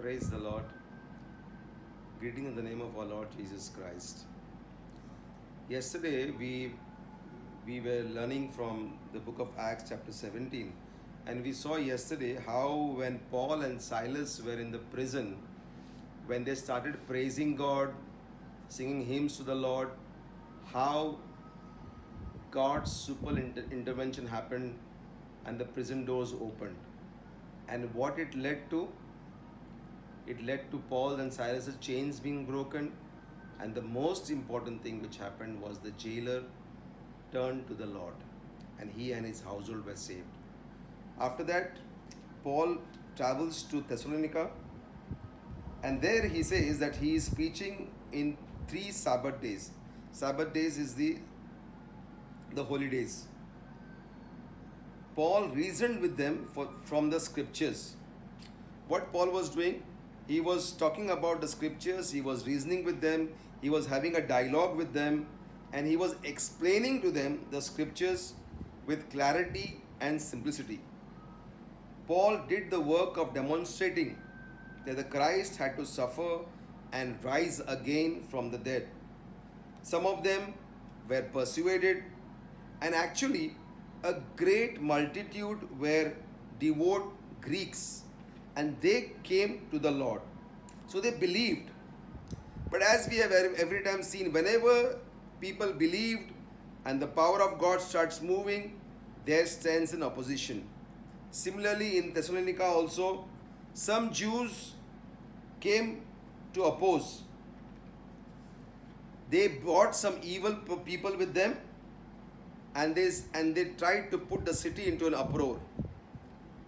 Praise the Lord. Greeting in the name of our Lord Jesus Christ. Yesterday we were learning from the book of Acts chapter 17, and we saw yesterday how when Paul and Silas were in the prison, when they started praising God, singing hymns to the Lord, how God's super intervention happened and the prison doors opened. And what it led to? It led to Paul and Silas's chains being broken, and the most important thing which happened was the jailer turned to the Lord, and he and his household were saved. After that, Paul travels to Thessalonica, and there he says that he is preaching in 3 Sabbath days. Sabbath days is the holy days. Paul reasoned with them from the scriptures. What Paul was doing? He was talking about the scriptures, he was reasoning with them, he was having a dialogue with them, and he was explaining to them the scriptures with clarity and simplicity. Paul did the work of demonstrating that the Christ had to suffer and rise again from the dead. Some of them were persuaded, and actually, a great multitude were devout Greeks, and they came to the Lord. So they believed. But as we have every time seen, whenever people believed and the power of God starts moving, there stands an opposition. Similarly, in Thessalonica also, some Jews came to oppose. They brought some evil people with them, and they tried to put the city into an uproar.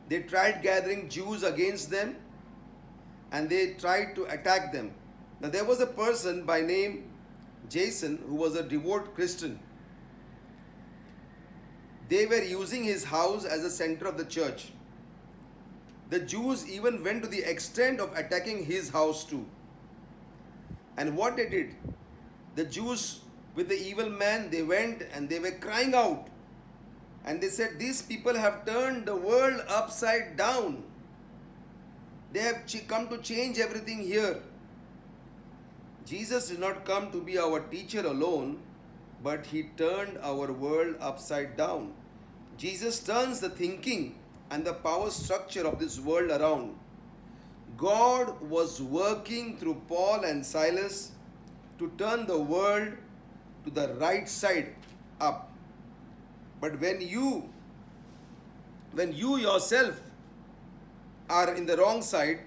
They tried gathering Jews against them, and they tried to attack them. Now there was a person by name Jason who was a devout Christian. They were using his house as a center of the church. The Jews even went to the extent of attacking his house too. And what they did, the Jews with the evil man, they went and they were crying out. And they said, these people have turned the world upside down. They have come to change everything here. Jesus did not come to be our teacher alone, but he turned our world upside down. Jesus turns the thinking and the power structure of this world around. God was working through Paul and Silas to turn the world to the right side up. But when you yourself are in the wrong side,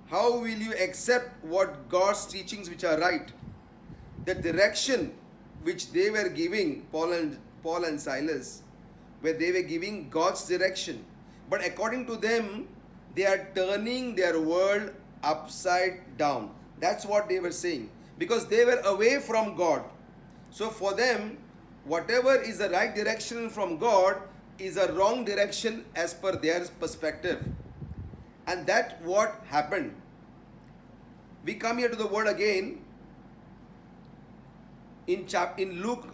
how will you accept what God's teachings which are right? The direction which they were giving, Paul and Silas, where they were giving God's direction. But according to them, they are turning their world upside down. That's what they were saying. Because they were away from God. So for them, whatever is the right direction from God is a wrong direction as per their perspective. And that's what happened. We come here to the word again in Luke,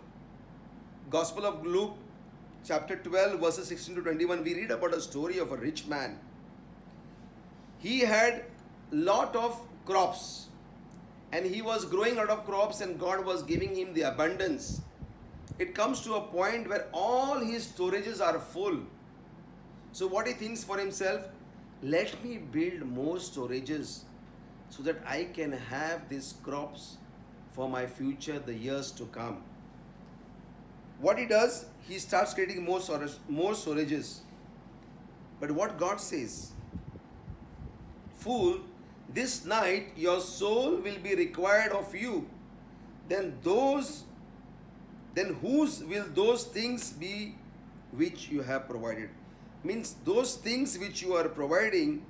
Gospel of Luke, chapter 12, verses 16 to 21. We read about a story of a rich man. He had lot of crops, and he was growing out of crops, and God was giving him the abundance. It comes to a point where all his storages are full. So what he thinks for himself, let me build more storages so that I can have these crops for my future, the years to come. What he does, he starts creating more storages. But what God says, fool, this night your soul will be required of you. Then whose will those things be which you have provided? Means those things which you are providing,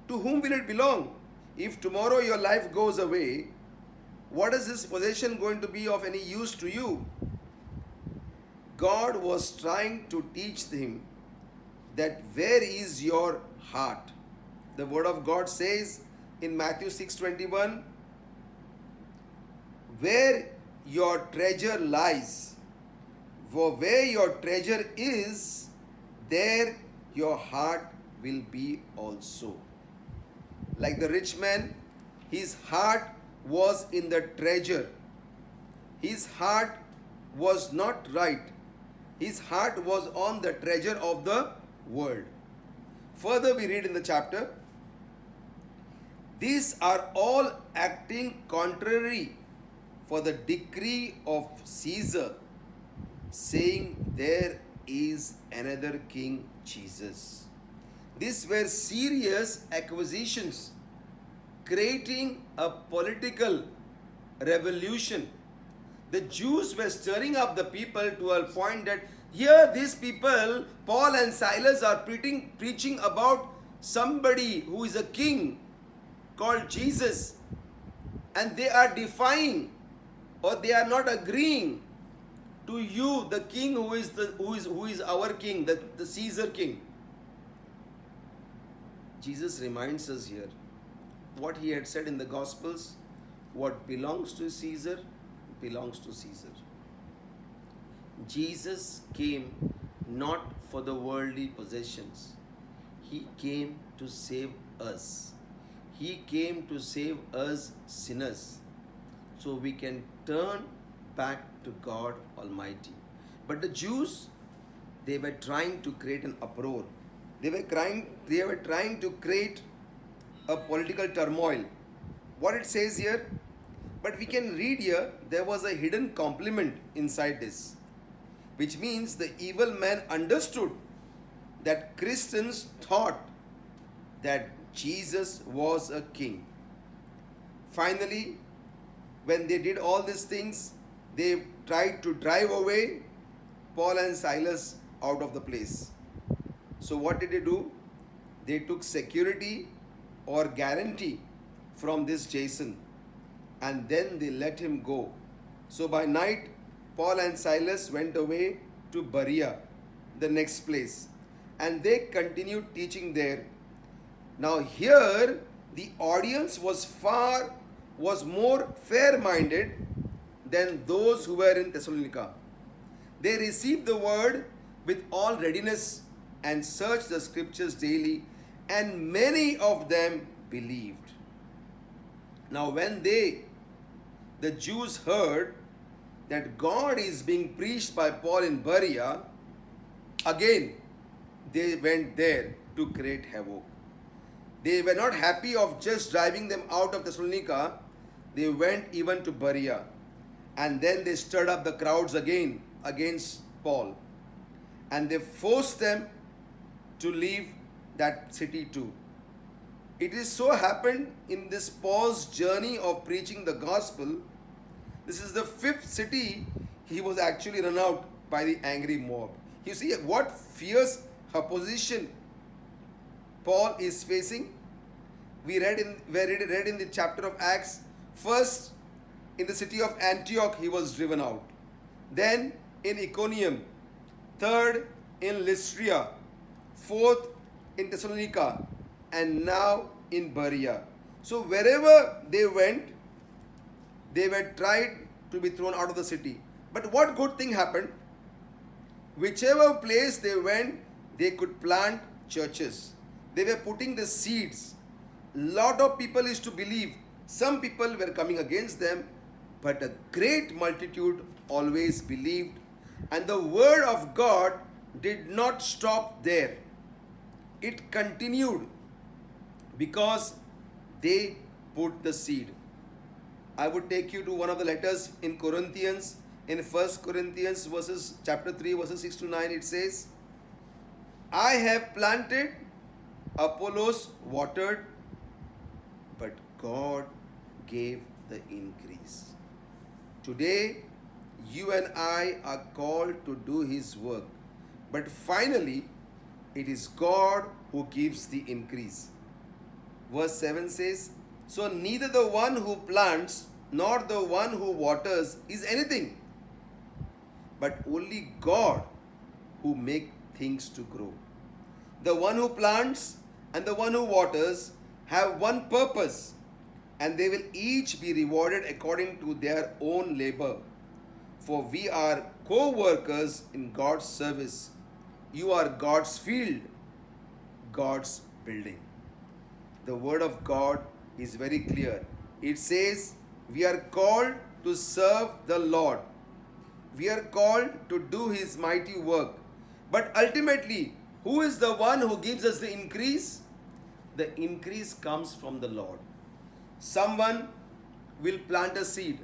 to whom will it belong? If tomorrow your life goes away, what is this possession going to be of any use to you? God was trying to teach him that where is your heart? The word of God says in Matthew 6:21, where your treasure lies, for where your treasure is, there your heart will be also. Like the rich man, his heart was in the treasure. His heart was not right. His heart was on the treasure of the world. Further, we read in the chapter, these are all acting contrary for the decree of Caesar, saying there is another king, Jesus. These were serious accusations, creating a political revolution. The Jews were stirring up the people to a point that here these people, Paul and Silas, are preaching about somebody who is a king called Jesus, and they are defying, or they are not agreeing to you, the king who is our king, the Caesar king. Jesus reminds us here what he had said in the Gospels: what belongs to Caesar belongs to Caesar. Jesus came not for the worldly possessions. He came to save us. He came to save us sinners, so we can turn back to God Almighty. But the Jews, they were trying to create an uproar. They were trying to create a political turmoil. What it says here, but we can read here, there was a hidden compliment inside this, which means the evil man understood that Christians thought that Jesus was a king. Finally, when they did all these things, they tried to drive away Paul and Silas out of the place. So what did they do? They took security or guarantee from this Jason, and then they let him go. So by night, Paul and Silas went away to Berea, the next place, and they continued teaching there. Now here, the audience was more fair-minded than those who were in Thessalonica. They received the word with all readiness and searched the scriptures daily, and many of them believed. Now when the Jews heard that God is being preached by Paul in Berea, again they went there to create havoc. They were not happy of just driving them out of Thessalonica. They went even to Berea, and then they stirred up the crowds again against Paul, and they forced them to leave that city too. It is so happened in this Paul's journey of preaching the gospel, this is the 5th city he was actually run out by the angry mob. You see what fierce opposition Paul is facing. We read in the chapter of Acts, first in the city of Antioch he was driven out, then in Iconium, third in Lystra, fourth in Thessalonica, and now in Berea. So wherever they went, they were tried to be thrown out of the city. But what good thing happened? Whichever place they went, they could plant churches. They were putting the seeds. Lot of people used to believe. Some people were coming against them, but a great multitude always believed. And the word of God did not stop there. It continued because they put the seed. I would take you to one of the letters in Corinthians. In 1 Corinthians chapter 3 verses 6 to 9, it says, I have planted, Apollos watered, but God gave the increase. Today, you and I are called to do His work, but finally, it is God who gives the increase. Verse 7 says, so neither the one who plants nor the one who waters is anything, but only God who makes things to grow. The one who plants and the one who waters have one purpose, and they will each be rewarded according to their own labor. For we are co-workers in God's service. You are God's field, God's building. the word of God is very clear. It says we are called to serve the Lord. We are called to do his mighty work. But ultimately, who is the one who gives us the increase? The increase comes from the Lord. Someone will plant a seed.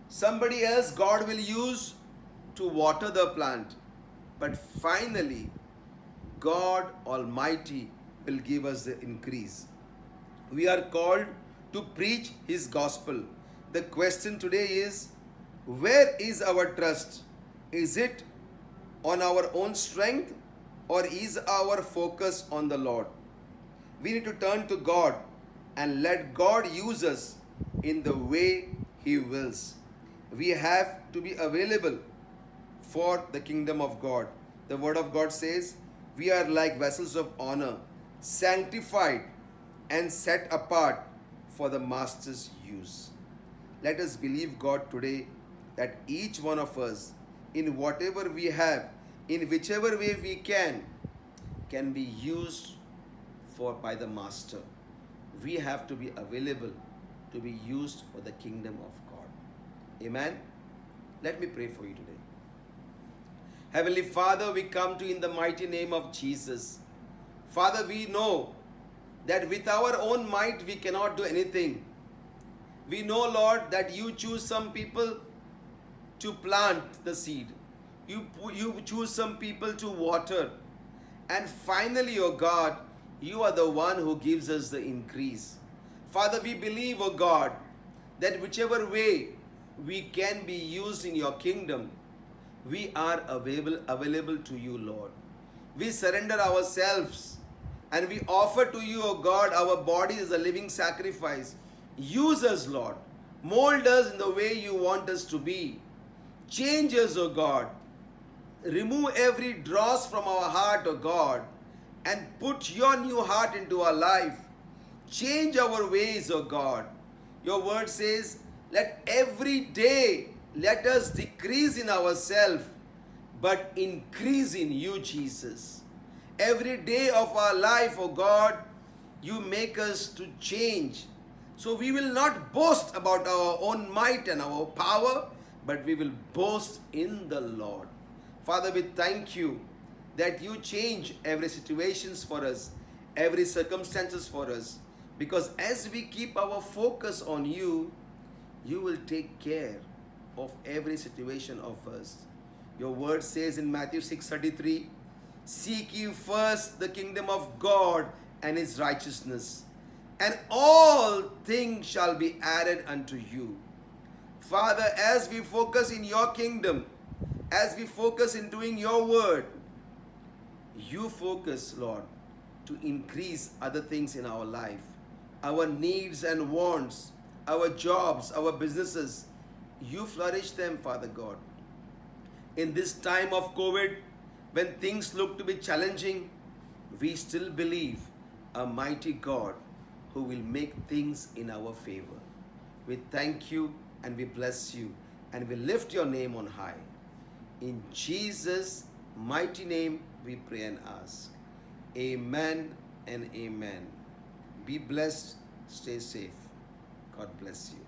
Somebody else God will use to water the plant. But finally, God Almighty will give us the increase. We are called to preach his gospel. The question today is, where is our trust? Is it on our own strength, or is our focus on the Lord? We need to turn to God and let God use us in the way he wills. We have to be available for the kingdom of God. The word of God says we are like vessels of honor, sanctified and set apart for the master's use. Let us believe God today that each one of us, in whatever we have, in whichever way we can be used for by the master. We have to be available to be used for the kingdom of God. Amen. Let me pray for you today. Heavenly Father, we come to you in the mighty name of Jesus. Father, we know that with our own might we cannot do anything. We know, Lord, that you choose some people to plant the seed. You choose some people to water. And finally, oh God, you are the one who gives us the increase. Father, we believe, oh God, that whichever way we can be used in your kingdom, we are available to you, Lord. We surrender ourselves and we offer to you, O God, our body as a living sacrifice. Use us, Lord. Mold us in the way you want us to be. Change us, O God. Remove every dross from our heart, O God, and put your new heart into our life. Change our ways, O God. Your word says, let every day let us decrease in ourselves, but increase in you, Jesus. Every day of our life, O God, you make us to change. So we will not boast about our own might and our power, but we will boast in the Lord. Father, we thank you that you change every situations for us, every circumstances for us, because as we keep our focus on you, you will take care of every situation of us. Your word says in Matthew 6:33, seek ye first the kingdom of God and his righteousness, and all things shall be added unto you. Father, as we focus in your kingdom, as we focus in doing your word, you focus, Lord, to increase other things in our life, our needs and wants, our jobs, our businesses. You flourish them, Father God. In this time of COVID, when things look to be challenging, we still believe a mighty God who will make things in our favor. We thank you and we bless you and we lift your name on high. In Jesus' mighty name we pray and ask. Amen and amen. Be blessed. Stay safe. God bless you.